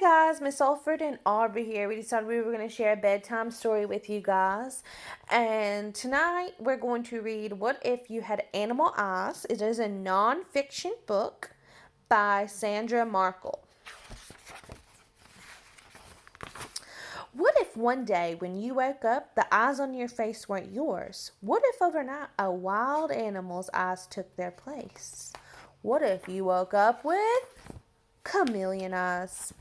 Guys, Miss Alford and Aubrey here. We decided we were going to share a bedtime story with you guys. And tonight we're going to read What If You Had Animal Eyes. It is a non-fiction book by Sandra Markle. What if one day when you woke up, the eyes on your face weren't yours? What if overnight a wild animal's eyes took their place? What if you woke up with chameleon eyes?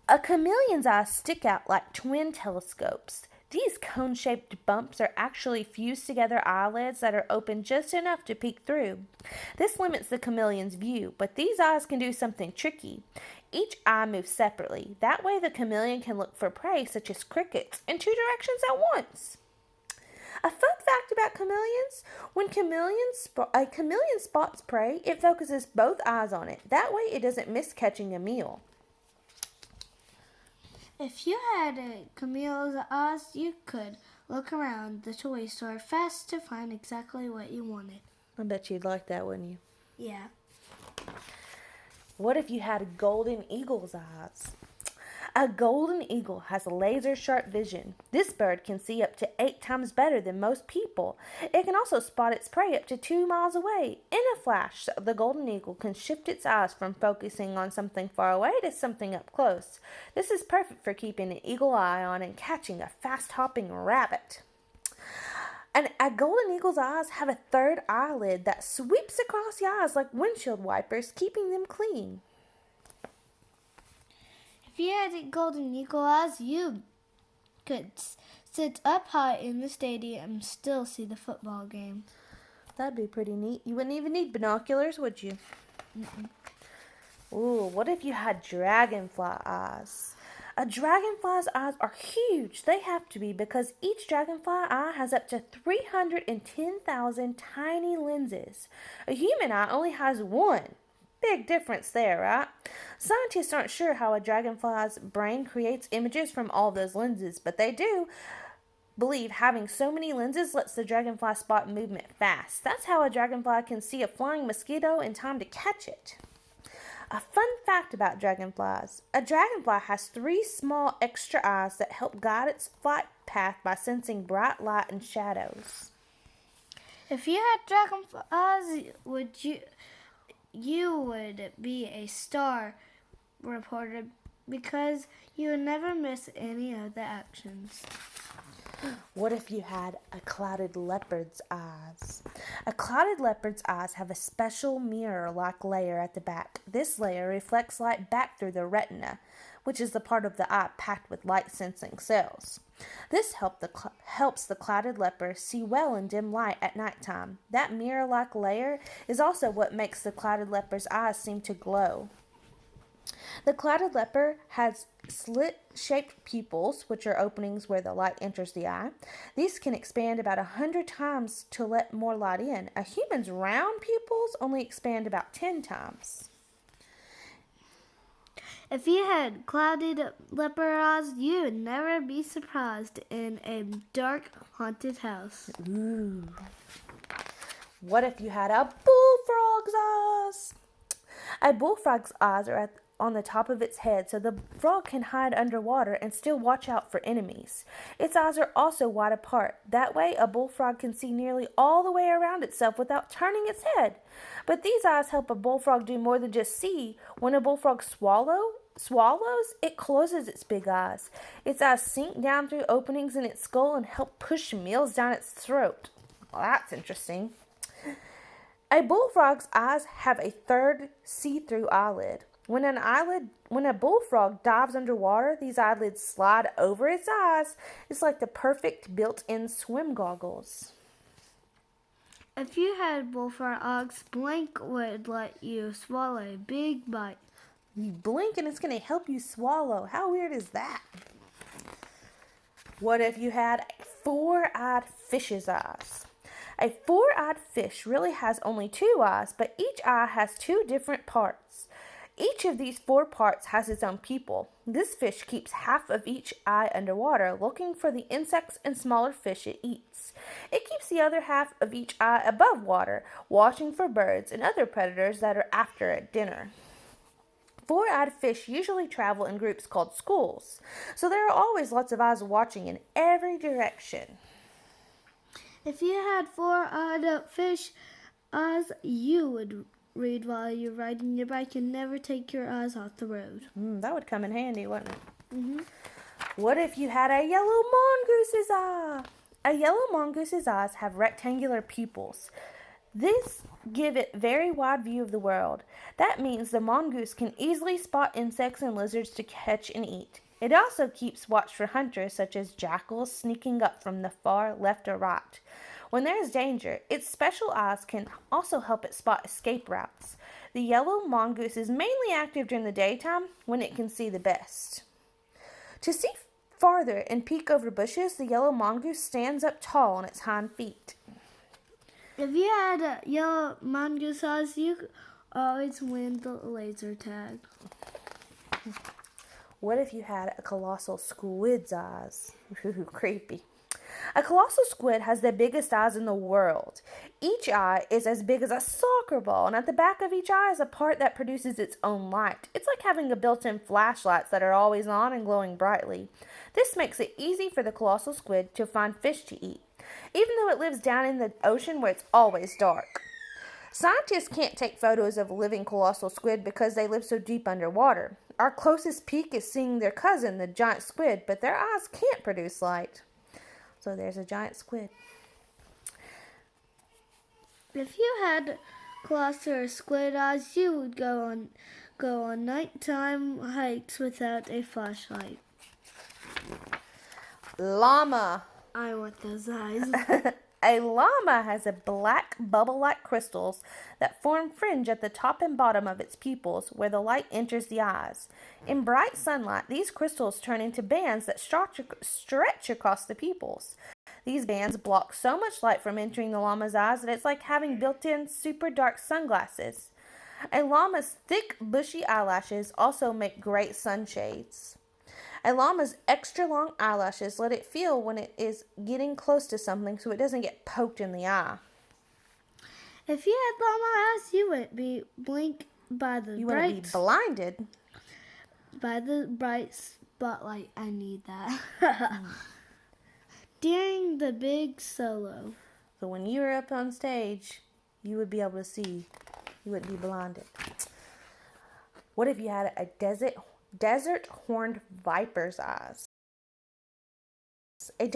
A chameleon's eyes stick out like twin telescopes. These cone-shaped bumps are actually fused together eyelids that are open just enough to peek through. This limits the chameleon's view, but these eyes can do something tricky. Each eye moves separately. That way the chameleon can look for prey, such as crickets, in two directions at once. A fun fact about chameleons, when a chameleon spots prey, it focuses both eyes on it. That way it doesn't miss catching a meal. If you had a chameleon's eyes, you could look around the toy store fast to find exactly what you wanted. I bet you'd like that, wouldn't you? Yeah. What if you had a golden eagle's eyes? A golden eagle has laser-sharp vision. This bird can see up to 8 times better than most people. It can also spot its prey up to 2 miles away. In a flash, the golden eagle can shift its eyes from focusing on something far away to something up close. This is perfect for keeping an eagle eye on and catching a fast-hopping rabbit. And a golden eagle's eyes have a third eyelid that sweeps across the eyes like windshield wipers, keeping them clean. If you had a golden eagle eyes, you could sit up high in the stadium and still see the football game. That'd be pretty neat. You wouldn't even need binoculars, would you? Mm-mm. Ooh, what if you had dragonfly eyes? A dragonfly's eyes are huge. They have to be because each dragonfly eye has up to 310,000 tiny lenses. A human eye only has one. Big difference there, right? Scientists aren't sure how a dragonfly's brain creates images from all those lenses, but they do believe having so many lenses lets the dragonfly spot movement fast. That's how a dragonfly can see a flying mosquito in time to catch it. A fun fact about dragonflies. A dragonfly has 3 small extra eyes that help guide its flight path by sensing bright light and shadows. If you had dragonfly eyes, you would be a star reporter because you would never miss any of the actions. What if you had a clouded leopard's eyes? A clouded leopard's eyes have a special mirror-like layer at the back. This layer reflects light back through the retina, which is the part of the eye packed with light-sensing cells. This helps the clouded leopard see well in dim light at nighttime. That mirror-like layer is also what makes the clouded leopard's eyes seem to glow. The clouded leopard has slit-shaped pupils, which are openings where the light enters the eye. These can expand about 100 times to let more light in. A human's round pupils only expand about 10 times. If you had clouded leopard eyes, you would never be surprised in a dark, haunted house. Ooh. What if you had a bullfrog's eyes? A bullfrog's eyes are on the top of its head, so the frog can hide underwater and still watch out for enemies. Its eyes are also wide apart. That way, a bullfrog can see nearly all the way around itself without turning its head. But these eyes help a bullfrog do more than just see. When a bullfrog swallows, it closes its big eyes. Its eyes sink down through openings in its skull and help push meals down its throat. Well, that's interesting. A bullfrog's eyes have a third see-through eyelid. When a bullfrog dives underwater, these eyelids slide over its eyes. It's like the perfect built-in swim goggles. If you had bullfrog eyes, blink would let you swallow a big bite. You blink and it's going to help you swallow. How weird is that? What if you had a 4-eyed fish's eyes? A 4-eyed fish really has only 2 eyes, but each eye has 2 different parts. Each of these 4 parts has its own pupil. This fish keeps half of each eye underwater, looking for the insects and smaller fish it eats. It keeps the other half of each eye above water, watching for birds and other predators that are after at dinner. Four-eyed fish usually travel in groups called schools, so there are always lots of eyes watching in every direction. If you had four-eyed fish eyes, you would read while you're riding your bike and never take your eyes off the road. That would come in handy, wouldn't it? Mm-hmm. What if you had a yellow mongoose's eye? A yellow mongoose's eyes have rectangular pupils. This give it very wide view of the world. That means the mongoose can easily spot insects and lizards to catch and eat. It also keeps watch for hunters such as jackals sneaking up from the far left or right. When there is danger, its special eyes can also help it spot escape routes. The yellow mongoose is mainly active during the daytime when it can see the best. To see farther and peek over bushes, the yellow mongoose stands up tall on its hind feet. If you had a yellow mongoose eyes, you could always win the laser tag. What if you had a colossal squid's eyes? Ooh, creepy. A colossal squid has the biggest eyes in the world. Each eye is as big as a soccer ball, and at the back of each eye is a part that produces its own light. It's like having a built-in flashlights that are always on and glowing brightly. This makes it easy for the colossal squid to find fish to eat, even though it lives down in the ocean where it's always dark. Scientists can't take photos of a living colossal squid because they live so deep underwater. Our closest peek is seeing their cousin, the giant squid, but their eyes can't produce light. So there's a giant squid. If you had colossal squid eyes, you would go on nighttime hikes without a flashlight. Llama. I want those eyes. A llama has a black bubble-like crystals that form fringe at the top and bottom of its pupils where the light enters the eyes. In bright sunlight, these crystals turn into bands that stretch across the pupils. These bands block so much light from entering the llama's eyes that it's like having built-in super dark sunglasses. A llama's thick, bushy eyelashes also make great sunshades. A llama's extra long eyelashes let it feel when it is getting close to something so it doesn't get poked in the eye. If you had llama eyes, you wouldn't be blinked by the You wouldn't be blinded. By the bright spotlight. I need that. During the big solo. So when you were up on stage, you would be able to see. You wouldn't be blinded. What if you had a desert horned viper's eyes?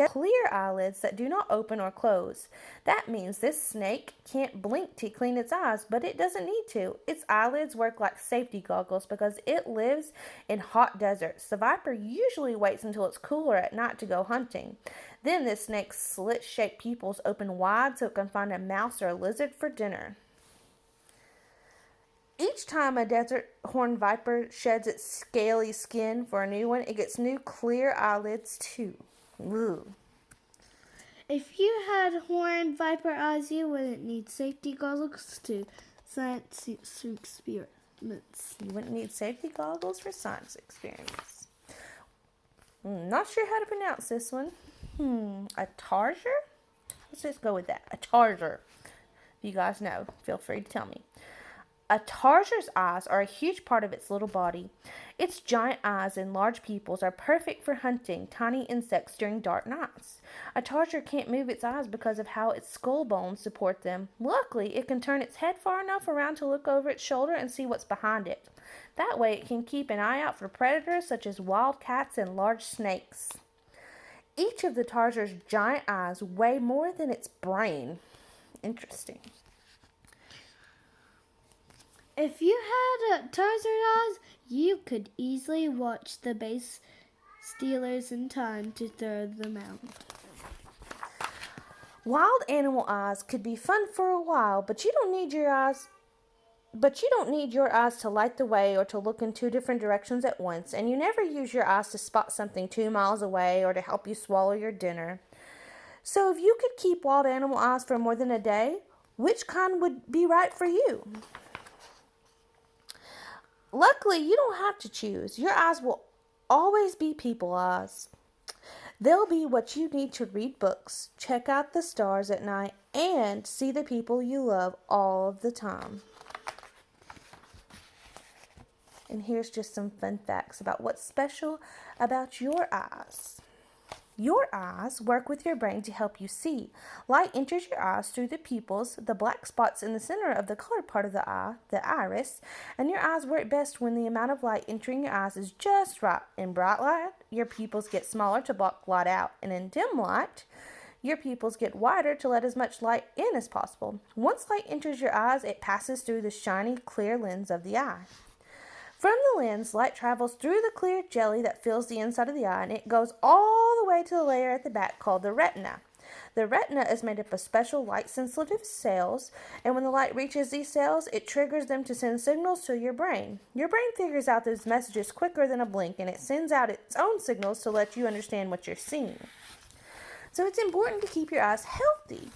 Clear eyelids that do not open or close. That means this snake can't blink to clean its eyes, but it doesn't need to. Its eyelids work like safety goggles because it lives in hot deserts. The viper usually waits until it's cooler at night to go hunting. Then this snake's slit-shaped pupils open wide so it can find a mouse or a lizard for dinner. Each time a desert horned viper sheds its scaly skin for a new one, it gets new clear eyelids too. Ooh. If you had horned viper eyes, you wouldn't need safety goggles to science experiments. You wouldn't need safety goggles for science experiments. Not sure how to pronounce this one. A tarsier? Let's just go with that. A tarsier. If you guys know, feel free to tell me. A tarsier's eyes are a huge part of its little body. Its giant eyes and large pupils are perfect for hunting tiny insects during dark nights. A tarsier can't move its eyes because of how its skull bones support them. Luckily, it can turn its head far enough around to look over its shoulder and see what's behind it. That way, it can keep an eye out for predators such as wild cats and large snakes. Each of the tarsier's giant eyes weigh more than its brain. Interesting. If you had tarsier eyes, you could easily watch the base stealers in time to throw them out. Wild animal eyes could be fun for a while, but you don't need your eyes to light the way or to look in two different directions at once, and you never use your eyes to spot something 2 miles away or to help you swallow your dinner. So if you could keep wild animal eyes for more than a day, which kind would be right for you? Luckily, you don't have to choose. Your eyes will always be people eyes. They'll be what you need to read books, check out the stars at night, and see the people you love all of the time. And here's just some fun facts about what's special about your eyes. Your eyes work with your brain to help you see. Light enters your eyes through the pupils, the black spots in the center of the colored part of the eye, the iris, and your eyes work best when the amount of light entering your eyes is just right. In bright light, your pupils get smaller to block light out, and in dim light, your pupils get wider to let as much light in as possible. Once light enters your eyes, it passes through the shiny, clear lens of the eye. From the lens, light travels through the clear jelly that fills the inside of the eye, and it goes all the way to the layer at the back called the retina. The retina is made up of special light-sensitive cells, and when the light reaches these cells, it triggers them to send signals to your brain. Your brain figures out those messages quicker than a blink, and it sends out its own signals to let you understand what you're seeing. So it's important to keep your eyes healthy.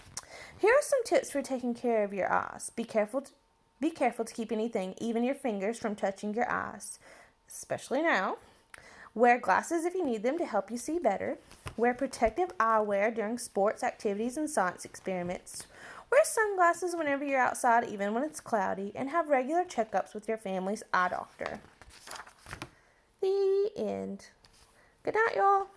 Here are some tips for taking care of your eyes. Be careful to keep anything, even your fingers, from touching your eyes, especially now. Wear glasses if you need them to help you see better. Wear protective eyewear during sports, activities, and science experiments. Wear sunglasses whenever you're outside, even when it's cloudy, and have regular checkups with your family's eye doctor. The end. Good night, y'all.